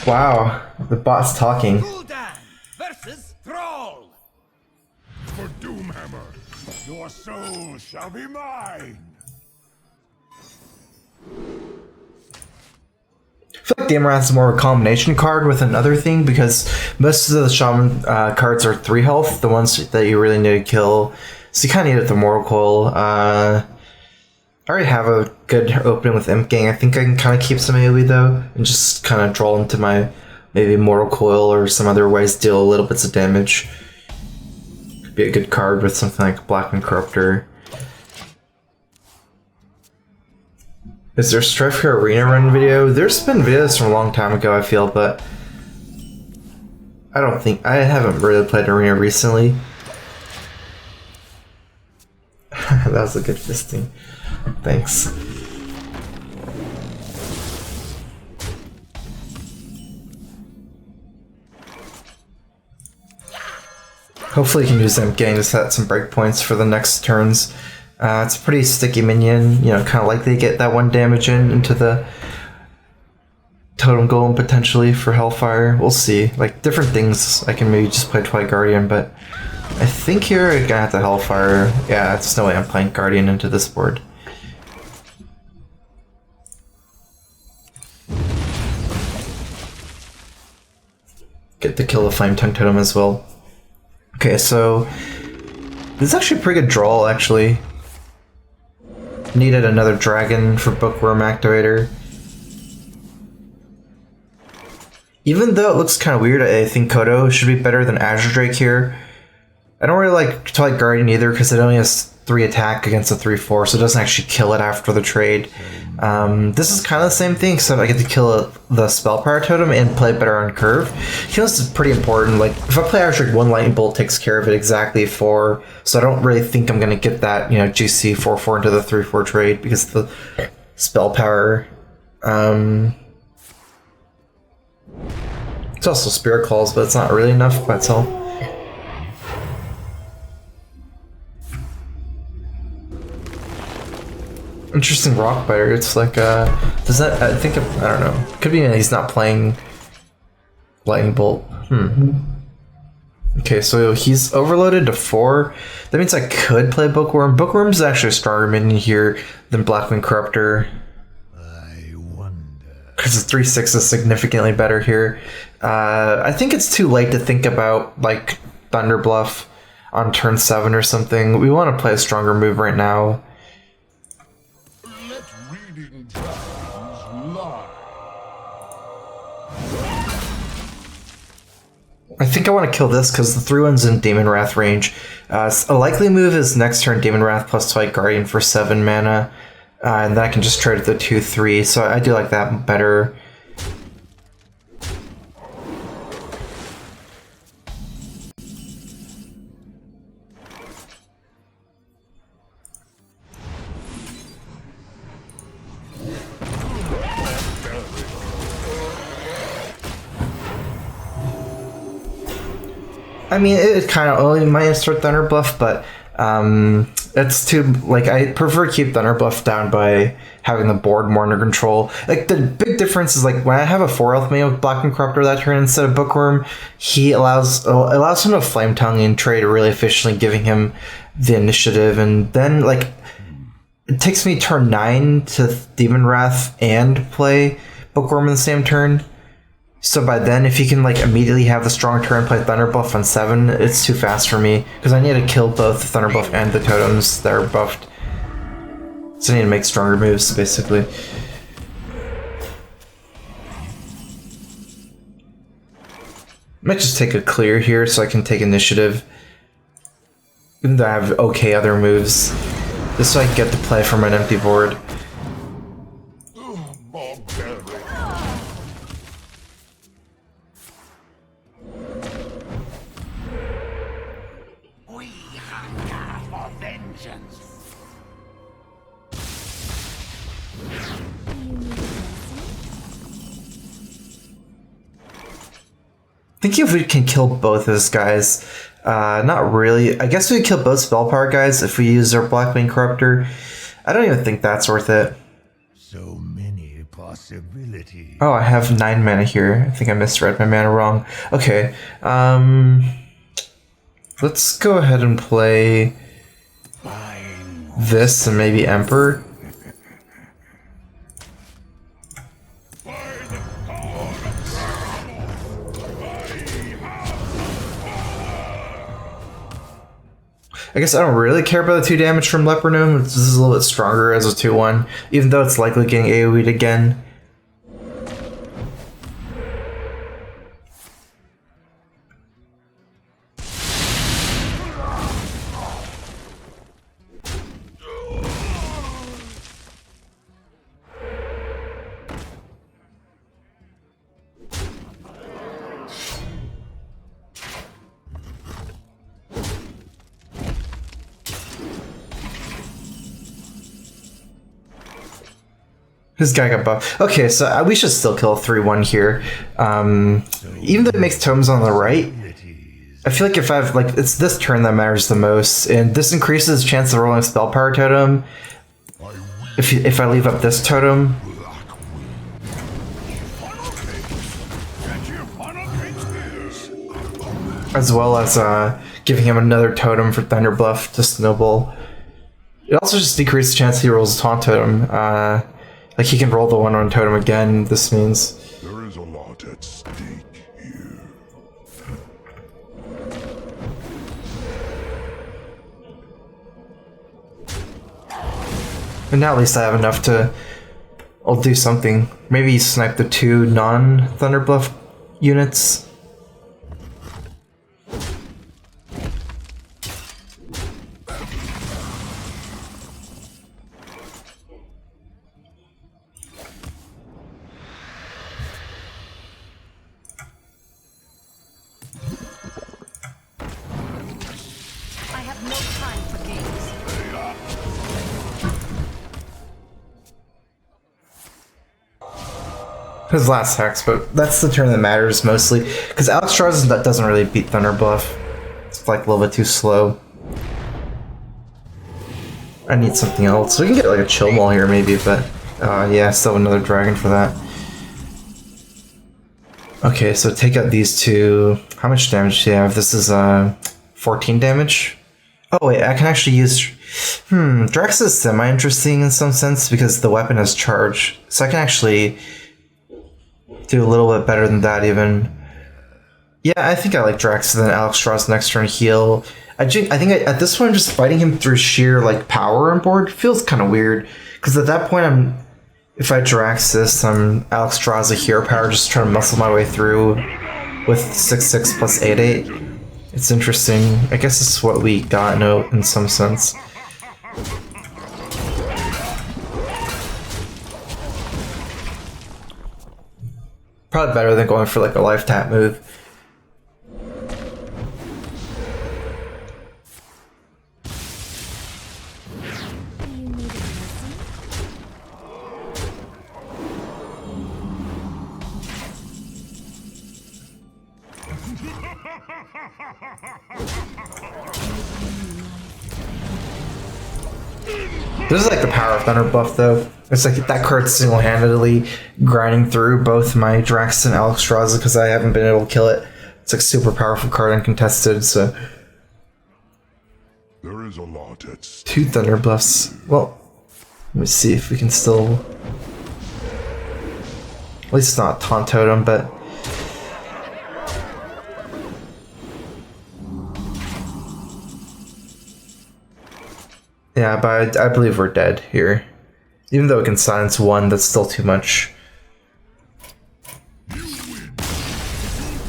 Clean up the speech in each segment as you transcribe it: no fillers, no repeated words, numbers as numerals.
Wow, the bot's talking. Versus Thrall. For Doomhammer, your soul shall be mine. I feel like Demon Wrath is more of a combination card with another thing because most of the Shaman cards are 3 health, the ones that you really need to kill. So you kind of need it with the Mortal Coil. I already have a good opening with Imp Gang. I think I can kind of keep some AoE though, and just kind of draw into my maybe Mortal Coil or some other ways deal a little bits of damage. Could be a good card with something like Blackman Corruptor. Is there a StrifeCro Arena Run video? There's been videos from a long time ago, I feel, but I haven't really played Arena recently. That was a good fisting. Thanks. Hopefully you can use Imp Gang to set some breakpoints for the next turns. It's a pretty sticky minion, you know, kind of likely to get that 1 damage into the Totem Golem potentially for Hellfire. We'll see. Like, different things, I can maybe just play Twilight Guardian, but I think here I got the Hellfire. Yeah, there's no way I'm playing Guardian into this board. Get to kill the Flame Tongue Totem as well. Okay, so this is actually a pretty good draw, actually. Needed another dragon for Bookworm Activator. Even though it looks kind of weird, I think Kodo should be better than Azure Drake here. I don't really like Twilight Guardian either because it only has 3 attack against a 3/4, so it doesn't actually kill it after the trade. This is kind of the same thing, except I get to kill the Spell Power Totem and play better on curve. Healness is pretty important. Like, if I play Azure Drake, 1 Lightning Bolt takes care of it exactly 4, so I don't really think I'm going to get that, you know, GC 4/4 into the 3/4 trade because the Spell Power. It's also Spirit Calls, but it's not really enough by itself. Interesting Rock Biter. It's like, does that, I think, I don't know. Could be he's not playing Lightning Bolt. Okay, so he's overloaded to 4. That means I could play Bookworm. Bookworm is actually a stronger minion here than Blackman Corruptor. I wonder. Because the 3/6 is significantly better here. I think it's too late to think about, like, Thunder Bluff on turn 7 or something. We want to play a stronger move right now. Let reading dragons lie. I think I want to kill this because the 3/1's in Demon Wrath range. A likely move is next turn Demon Wrath plus Twilight Guardian for 7 mana. And then I can just trade the 2/3, so I do like that better. I mean, it kind of only might insert Thunder Bluff, but it's too, like, I prefer to keep Thunder Bluff down by having the board more under control. Like, the big difference is, like, when I have a 4 health minion with Blackman Corruptor that turn instead of Bookworm, he allows him to Flame Tongue and trade really efficiently, giving him the initiative, and then, like, it takes me turn 9 to Demon Wrath and play Bookworm in the same turn. So by then, if you can, like, immediately have the strong turn, play Thunder Bluff on 7, it's too fast for me because I need to kill both the Thunder Bluff and the totems that are buffed. So I need to make stronger moves, basically. Might just take a clear here so I can take initiative. Even though I have okay other moves, just so I can get to play from an empty board. I think if we can kill both of these guys, not really. I guess we could kill both spell power guys if we use our Blackman Corruptor. I don't even think that's worth it. So many possibility. Oh, I have 9 mana here. I think I misread my mana wrong. Okay. Let's go ahead and play this and maybe Emperor. I guess I don't really care about the 2 damage from Leopardome. This is a little bit stronger as a 2/1, even though it's likely getting AoE'd again. This guy got buffed. Okay, so we should still kill a 3/1 here. Even though it makes totems on the right, I feel like if I've, like, it's this turn that matters the most, and this increases chance of rolling spell power totem. If I leave up this totem, as well as giving him another totem for Thunder Bluff to snowball. It also just decreases the chance he rolls a taunt totem. Like, he can roll the 1/1 totem again, this means. There is a lot at stake here. And now at least I have enough to... I'll do something. Maybe snipe the 2 non-Thunder Bluff units. His last hex, but that's the turn that matters mostly. Because Alex Strauss doesn't really beat Thunder Bluff. It's like a little bit too slow. I need something else. We can get like a Chill Maul here maybe, but yeah, still have another dragon for that. Okay, so take out these 2. How much damage do you have? This is 14 damage. Oh wait, I can actually use... Drax is semi-interesting in some sense because the weapon has charge. So I can actually do a little bit better than that even. Yeah, I think I like Drax than Alex Strauss next turn heal. I think at this point, just fighting him through sheer like power on board feels kind of weird. Because at that point, if I Drax this, I'm Alex Strauss a hero power, just trying to muscle my way through with 6/6 plus 8/8. It's interesting. I guess it's what we got in some sense. Probably better than going for like a life tap move. This is like the power of Thunder Buff though. It's like that card single-handedly grinding through both my Drax and Alex Strauss because I haven't been able to kill it. It's like super powerful card uncontested, so... There is a lot at stake. 2 Thunder Buffs. Well, let me see if we can still... At least it's not Taunt Totem, but... Yeah, but I believe we're dead here. Even though it can silence 1, that's still too much. You win.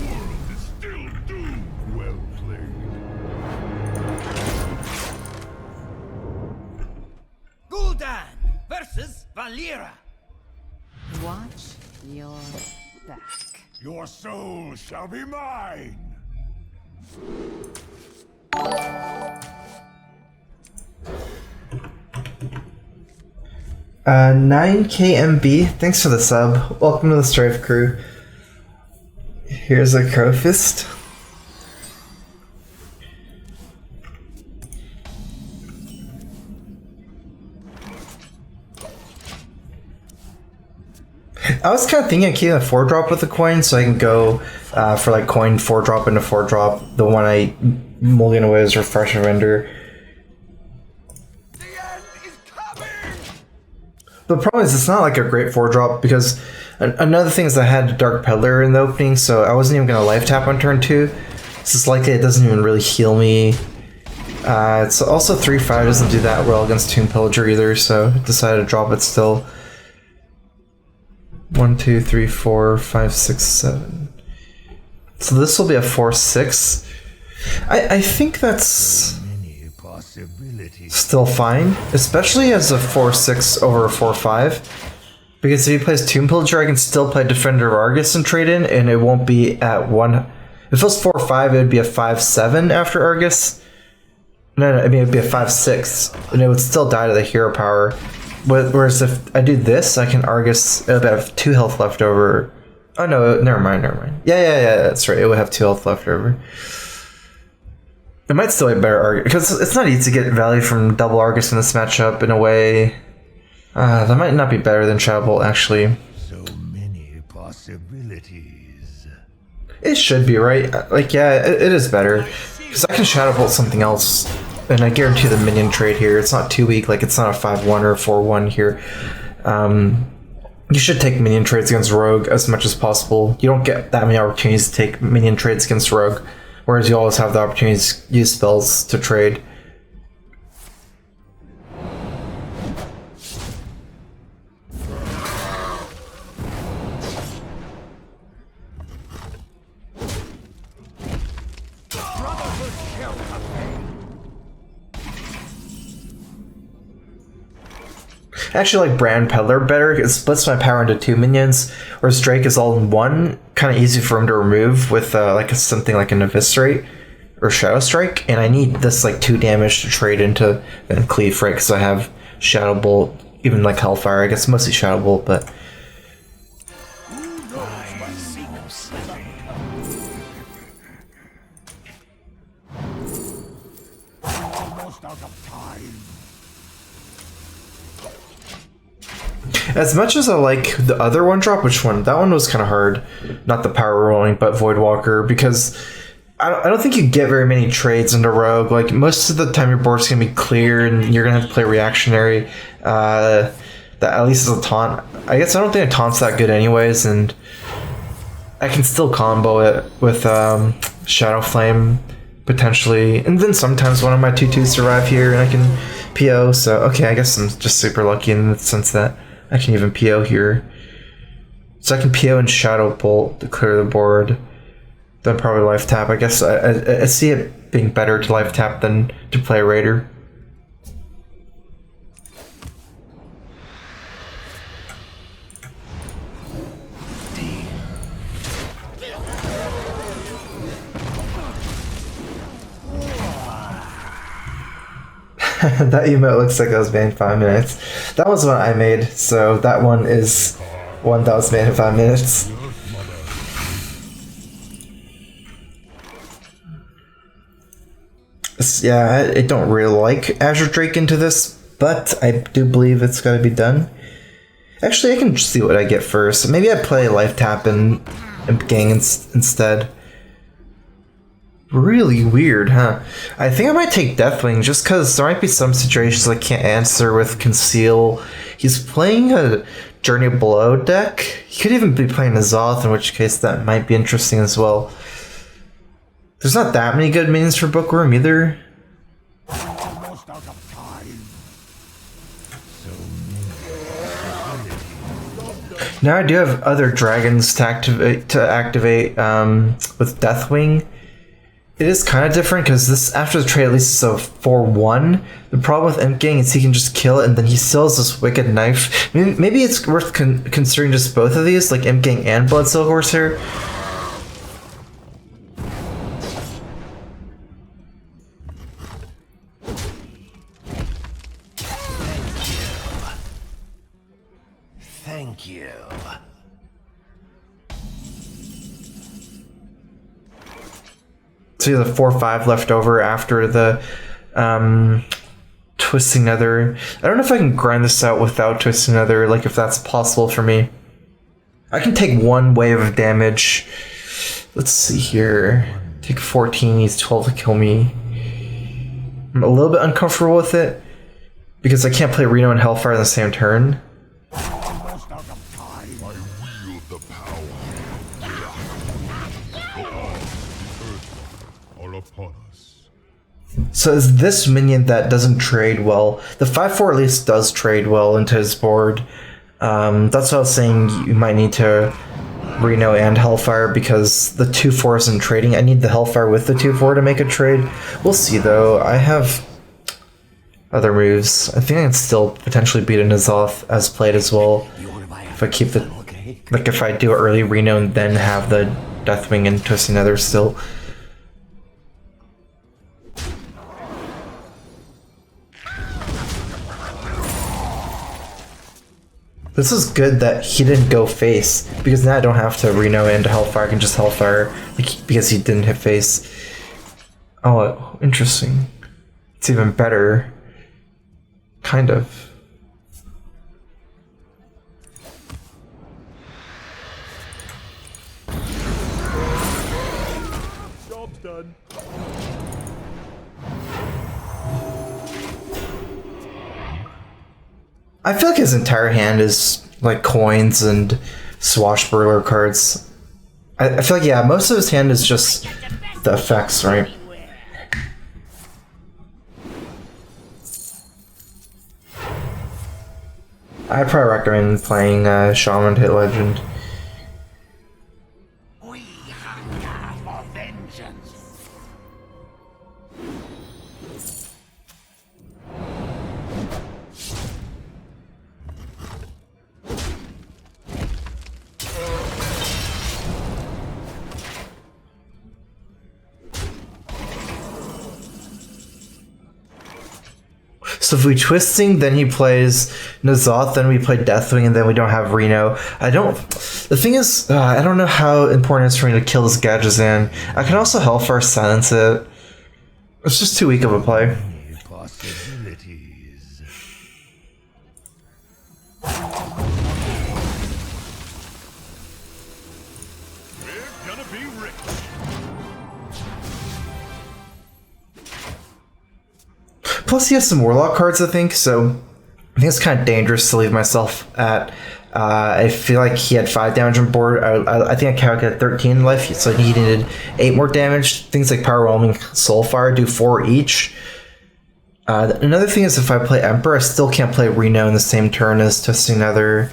Your world is still doomed. Well played. Gul'dan versus Valeera. Watch your back. Your soul shall be mine. 9KMB, thanks for the sub. Welcome to the Strife crew. Here's a Crow Fist. I was kind of thinking of keeping a 4-drop with the coin so I can go for like coin 4-drop into 4-drop. The one I mulligan away is Refresh Render. The end is coming! The problem is it's not like a great 4-drop because another thing is I had Dark Peddler in the opening, so I wasn't even going to life tap on turn 2. So it's likely it doesn't even really heal me. It's also 3-5 doesn't do that well against Tomb Pillager either, so I decided to drop it still. 1, 2, 3, 4, 5, 6, 7. So this will be a 4-6. I think that's still fine, especially as a 4-6 over a 4-5. Because if he plays Tomb Pillager, I can still play Defender of Argus and trade in, and it won't be at 1. If it was 4-5, it would be a 5-7 after Argus. No, I mean, it would be a 5-6, and it would still die to the hero power. Whereas if I do this, I can Argus, it would have 2 health left over. Oh no, never mind. Yeah, that's right, it would have 2 health left over. It might still be better Argus, because it's not easy to get value from double Argus in this matchup in a way. That might not be better than Shadow Bolt, actually. So many possibilities. It should be, right? Like, yeah, it is better. Because I can Shadow Bolt something else. And I guarantee the minion trade here. It's not too weak, like it's not a 5-1 or a 4-1 here. You should take minion trades against Rogue as much as possible. You don't get that many opportunities to take minion trades against Rogue. Whereas you always have the opportunities to use spells to trade. I actually like Brand Peddler better. It splits my power into 2 minions, whereas Drake is all in 1. Kind of easy for him to remove with something like an Eviscerate or Shadow Strike, and I need this like 2 damage to trade into Van Cleave, right? Because I have Shadow Bolt, even like Hellfire. I guess mostly Shadow Bolt, but as much as I like the other 1-drop, which one? That one was kind of hard. Not the power rolling, but Voidwalker, because I don't think you get very many trades into Rogue. Like, most of the time your board's going to be clear, and you're going to have to play reactionary. That at least is a taunt. I guess I don't think a taunt's that good anyways, and I can still combo it with Shadow Flame, potentially. And then sometimes one of my 2/2s survive here, and I can PO, so okay, I guess I'm just super lucky in the sense that I can even PO here. So I can PO and Shadow Bolt to clear the board. Then probably life tap. I guess I see it being better to life tap than to play a Raider. That emote looks like it was made in 5 minutes. That was one I made, so that one is one that was made in 5 minutes. Yeah, I don't really like Azure Drake into this, but I do believe it's got to be done. Actually, I can see what I get first. Maybe I play Life Tap and Gang instead. Really weird, huh? I think I might take Deathwing just because there might be some situations I can't answer with Conceal. He's playing a Journey Below deck. He could even be playing a Zoth, in which case that might be interesting as well. There's not that many good minions for Bookworm either. Now I do have other dragons to activate with Deathwing. It is kind of different because this, after the trade, at least is a 4-1. The problem with Imp Gang is he can just kill it and then he still has this Wicked Knife. Maybe it's worth considering just both of these, like Imp Gang and Blood Silk Horse here. Thank you. So you have the 4-5 left over after the Twisting Nether. I don't know if I can grind this out without Twisting Nether, like if that's possible for me. I can take one wave of damage. Let's see here. Take 14, needs 12 to kill me. I'm a little bit uncomfortable with it because I can't play Reno and Hellfire in the same turn. Almost out of time. I wield the power. All upon us. So is this minion that doesn't trade well? The 5/4 at least does trade well into his board. That's what I was saying. You might need to Reno and Hellfire because the 2/4 isn't trading. I need the Hellfire with the 2/4 to make a trade. We'll see though. I have other moves. I think I can still potentially beat a N'Zoth as played as well. If I keep the like if I do early Reno and then have the Deathwing and Twisting Nether still. This is good that he didn't go face, because now I don't have to Reno into Hellfire, I can just Hellfire because he didn't hit face. Oh, interesting. It's even better. Kind of. Job's done. I feel like his entire hand is like coins and swashbuckler cards. I feel like, yeah, most of his hand is just the effects, right? I'd probably recommend playing Shaman Hit Legend. We hunger for vengeance. So if we twisting, then he plays N'Zoth, then we play Deathwing, and then we don't have Reno. The thing is, I don't know how important it is for me to kill this Gadgetzan. I can also Hellfire silence it. It's just too weak of a play. Possibilities. We're gonna be rich. Plus he has some Warlock cards, I think, so I think it's kind of dangerous to leave myself at... I feel like he had 5 damage on board. I think I calculated 13 life, so he needed 8 more damage. Things like Power Whelming, Soulfire do 4 each. Another thing is if I play Emperor, I still can't play Reno in the same turn as Twisting Nether.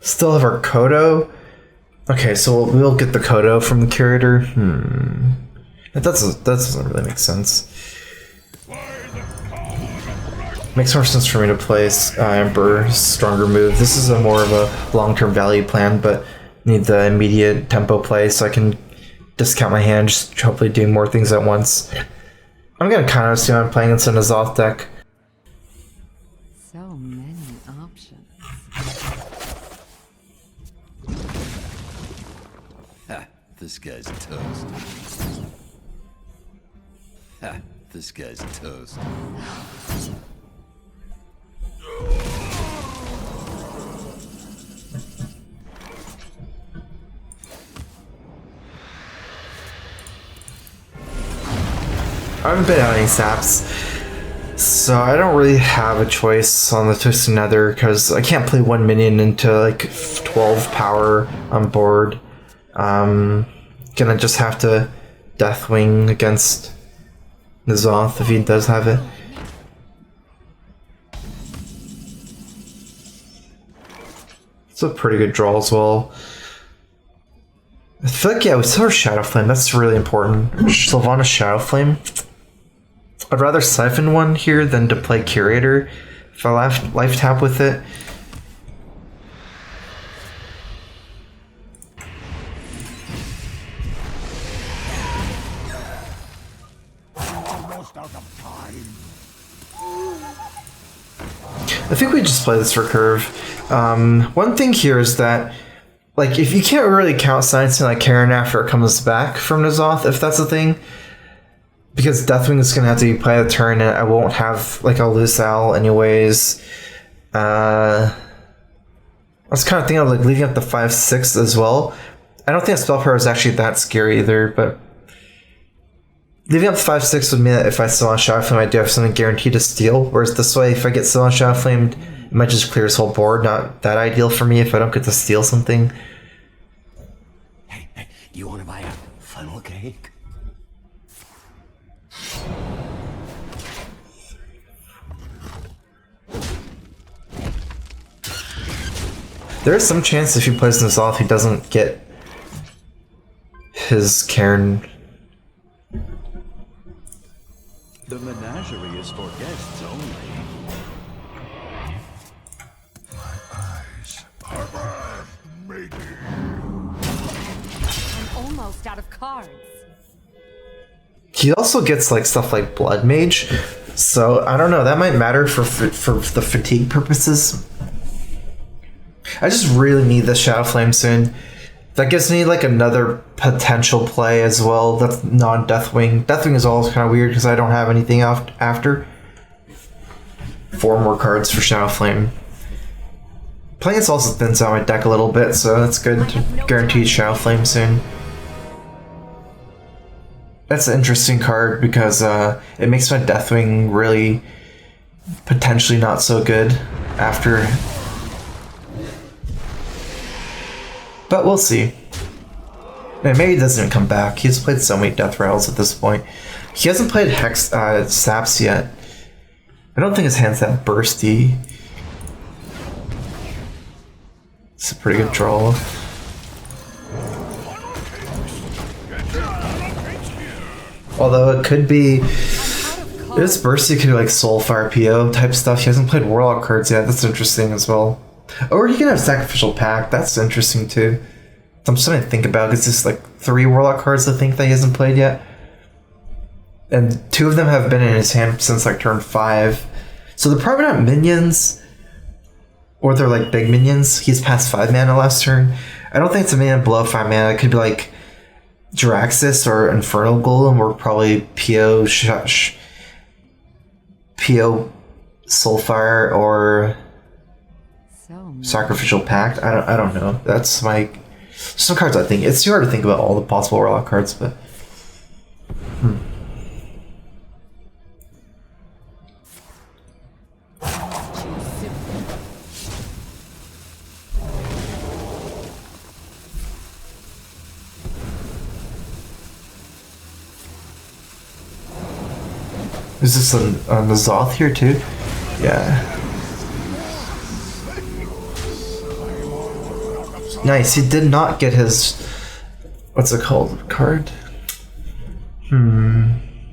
Still have our Kodo. Okay, so we'll get the Kodo from the curator. That doesn't really make sense. Makes more sense for me to play Emperor's stronger move. This is a more of a long-term value plan, but need the immediate tempo play so I can discount my hand, just hopefully doing more things at once. I'm gonna kind of assume I'm playing against a N'Zoth deck. So many options. Ha, this guy's toast. Ha, this guy's toast. I haven't been out any saps, so I don't really have a choice on the Twisted Nether because I can't play one minion into like 12 power on board. Gonna just have to Deathwing against N'Zoth if he does have it. It's a pretty good draw as well. I feel like, yeah, we still have Shadow Flame. That's really important. Sylvanas Shadow Flame. I'd rather Siphon one here than to play Curator if I life tap with it. Almost out of time. I think we just play this for curve. One thing here is that, like, if you can't really count silencing like Karen after it comes back from N'Zoth, if that's a thing, because Deathwing is going to have to be played a turn, and I won't have, like, I'll lose Al anyways. I was kind of thinking of, like, leaving up the 5/6 as well. I don't think a spell power is actually that scary either, but leaving up the 5/6 would mean that if I still on Shadow Flame, I do have something guaranteed to steal, whereas this way, if I get still on Shadow Flame, it might just clear his whole board. Not that ideal for me if I don't get to steal something. Hey, do you want to buy a funnel cake? There is some chance if he plays this off, he doesn't get his Cairn. The menagerie is for guests only. Maybe. I'm almost out of cards. He also gets like stuff like Blood Mage, so I don't know. That might matter for the fatigue purposes. I just really need the Shadow Flame soon. That gives me like another potential play as well. That's non-Deathwing. Deathwing is always kind of weird because I don't have anything after. 4 more cards for Shadow Flame. Playing this also thins out my deck a little bit, so that's good to guarantee Shadow Flame soon. That's an interesting card because it makes my Deathwing really potentially not so good after. But we'll see. And maybe he doesn't even come back. He's played so many Death Rattles at this point. He hasn't played Saps yet. I don't think his hand's that bursty. It's a pretty good draw. Although it could be... This bursty could be like Soulfire PO type stuff. He hasn't played Warlock cards yet. That's interesting as well. Or he can have Sacrificial Pact. That's interesting too. I'm just trying to think about because there's like 3 Warlock cards I think that he hasn't played yet. And 2 of them have been in his hand since like turn 5. So they're probably not minions. Or they're like big minions. He's past 5 mana last turn. I don't think it's a mana below 5 mana. It could be like Draxus or Infernal Golem or probably PO Soulfire or Sacrificial Pact. I don't know. That's my some cards I think. It's too hard to think about all the possible Warlock cards, but is this on the Zoth here too? Yeah. Nice, he did not get his... What's it called? Card?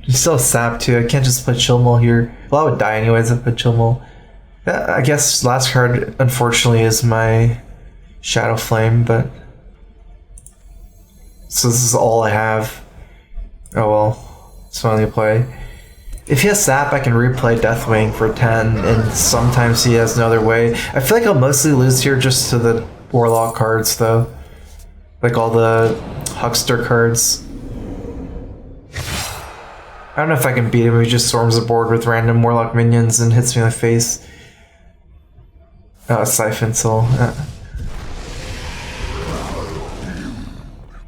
He's still a sap too. I can't just play Chillmull here. Well, I would die anyways if I played Chillmull. Yeah, I guess last card, unfortunately, is my Shadow Flame, but... So this is all I have. Oh well. It's fine to play. If he has Sap, I can replay Deathwing for 10, and sometimes he has no other way. I feel like I'll mostly lose here just to the Warlock cards, though. Like all the Huckster cards. I don't know if I can beat him if he just storms the board with random Warlock minions and hits me in the face. Oh, Siphon Soul.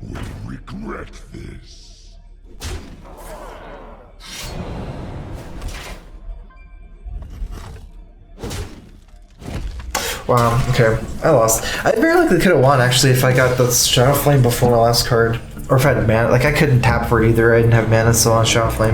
Will regret this. Wow, okay. I lost. I very likely could have won, actually, if I got the Shadow Flame before my last card. Or if I had mana. Like, I couldn't tap for it either. I didn't have mana, so on Shadow Flame.